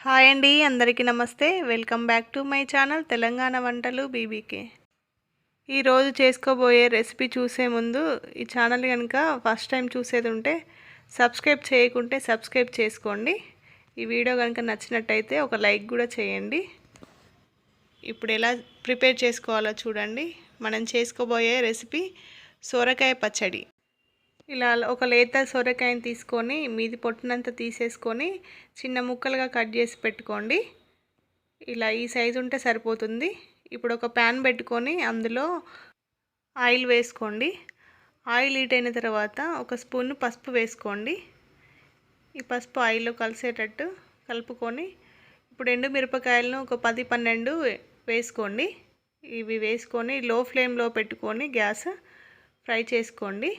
Hi అండి, అందరికీ నమస్తే. Welcome back to my channel Telangana వంటలు బీబీకే. ఈరోజు చేసుకోబోయే రెసిపీ చూసే ముందు ఈ ఛానల్ కనుక ఫస్ట్ టైం చూసేది ఉంటే సబ్స్క్రైబ్ చేయకుంటే సబ్స్క్రైబ్ చేసుకోండి. ఈ వీడియో కనుక నచ్చినట్టయితే ఒక లైక్ కూడా చేయండి. ఇప్పుడు ఎలా ప్రిపేర్ చేసుకోవాలో చూడండి. మనం చేసుకోబోయే రెసిపీ సొరకాయ పచ్చడి. ఇలా ఒక లేత సొరకాయని తీసుకొని మీది పొట్టునంతా తీసేసుకొని చిన్న ముక్కలుగా కట్ చేసి పెట్టుకోండి. ఇలా ఈ సైజు ఉంటే సరిపోతుంది. ఇప్పుడు ఒక ప్యాన్ పెట్టుకొని అందులో ఆయిల్ వేసుకోండి. ఆయిల్ హీట్ అయిన తర్వాత ఒక స్పూన్ పసుపు వేసుకోండి. ఈ పసుపు ఆయిల్లో కలిసేటట్టు కలుపుకొని ఇప్పుడు ఎండుమిరపకాయలను ఒక 10-12 వేసుకోండి. ఇవి వేసుకొని లో ఫ్లేమ్లో పెట్టుకొని గ్యాస్ ఫ్రై చేసుకోండి.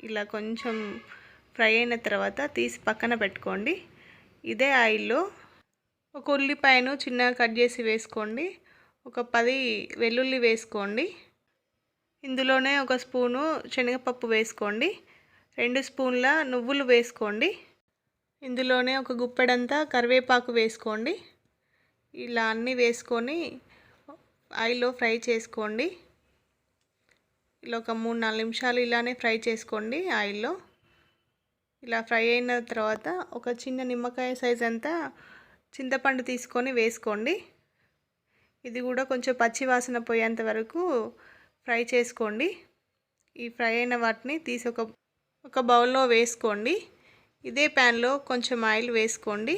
ఇలా కొంచెం ఫ్రై అయిన తర్వాత తీసి పక్కన పెట్టుకోండి. ఇదే ఆయిల్లో ఒక ఉల్లిపాయను చిన్నగా కట్ చేసి వేసుకోండి. ఒక 10 వెల్లుల్లి వేసుకోండి. ఇందులోనే ఒక స్పూను శనగపప్పు వేసుకోండి. 2 స్పూన్ల నువ్వులు వేసుకోండి. ఇందులోనే ఒక గుప్పెడంతా కరివేపాకు వేసుకోండి. ఇలా అన్నీ వేసుకొని ఆయిల్లో ఫ్రై చేసుకోండి. ఇలా ఒక 3-4 నిమిషాలు ఇలానే ఫ్రై చేసుకోండి ఆయిల్లో. ఇలా ఫ్రై అయిన తర్వాత ఒక చిన్న నిమ్మకాయ సైజ్ అంతా చింతపండు తీసుకొని వేసుకోండి. ఇది కూడా కొంచెం పచ్చి వాసన పోయేంత వరకు ఫ్రై చేసుకోండి. ఈ ఫ్రై అయిన వాటిని తీసి ఒక బౌల్లో వేసుకోండి. ఇదే ప్యాన్లో కొంచెం ఆయిల్ వేసుకోండి.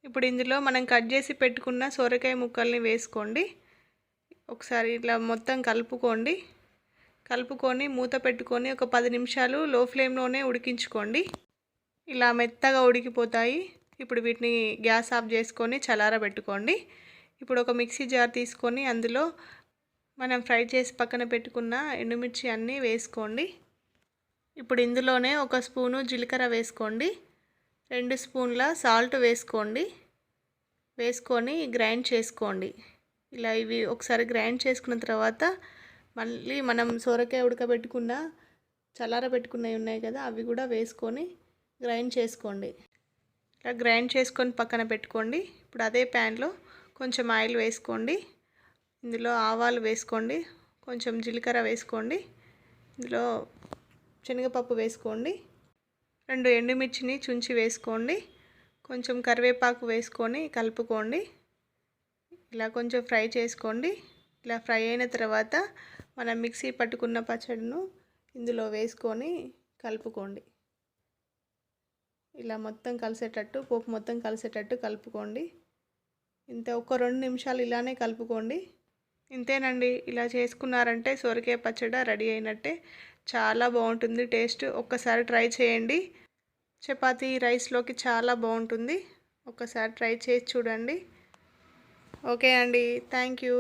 ఇప్పుడు ఇందులో మనం కట్ చేసి పెట్టుకున్న సొరకాయ ముక్కల్ని వేసుకోండి. ఒకసారి ఇట్లా మొత్తం కలుపుకొని మూత పెట్టుకొని ఒక 10 నిమిషాలు లో ఫ్లేమ్లోనే ఉడికించుకోండి. ఇలా మెత్తగా ఉడికిపోతాయి. ఇప్పుడు వీటిని గ్యాస్ ఆఫ్ చేసుకొని చల్లారబెట్టుకోండి. ఇప్పుడు ఒక మిక్సీ జార్ తీసుకొని అందులో మనం ఫ్రై చేసి పక్కన పెట్టుకున్న ఎండుమిర్చి అన్నీ వేసుకోండి. ఇప్పుడు ఇందులోనే ఒక స్పూను జీలకర్ర వేసుకోండి. 2 స్పూన్ల సాల్ట్ వేసుకొని గ్రైండ్ చేసుకోండి. ఇలా ఇవి ఒకసారి గ్రైండ్ చేసుకున్న తర్వాత మళ్ళీ మనం సొరకాయ ఉడకబెట్టుకున్న చల్లారబెట్టుకున్నవి ఉన్నాయి కదా, అవి కూడా వేసుకొని గ్రైండ్ చేసుకోండి. ఇలా గ్రైండ్ చేసుకొని పక్కన పెట్టుకోండి. ఇప్పుడు అదే ప్యాన్లో కొంచెం ఆయిల్ వేసుకోండి. ఇందులో ఆవాలు వేసుకోండి, కొంచెం జీలకర్ర వేసుకోండి, ఇందులో శనగపప్పు వేసుకోండి, 2 ఎండుమిర్చిని చుంచి వేసుకోండి, కొంచెం కరివేపాకు వేసుకొని కలుపుకోండి. ఇలా కొంచెం ఫ్రై చేసుకోండి. ఇలా ఫ్రై అయిన తర్వాత మనం మిక్సీ పట్టుకున్న పచ్చడిను ఇందులో వేసుకొని కలుపుకోండి. ఇలా మొత్తం కలిసేటట్టు పోపు మొత్తం కలిసేటట్టు కలుపుకోండి. ఇంతే, ఒక 2 నిమిషాలు ఇలానే కలుపుకోండి. ఇంతేనండి. ఇలా చేసుకున్నారంటే సొరకాయ పచ్చడి రెడీ అయినట్టే. చాలా బాగుంటుంది టేస్ట్. ఒక్కసారి ట్రై చేయండి. చపాతీ రైస్లోకి చాలా బాగుంటుంది. ఒక్కసారి ట్రై చేసి చూడండి. ఓకే అండి, థ్యాంక్ యూ.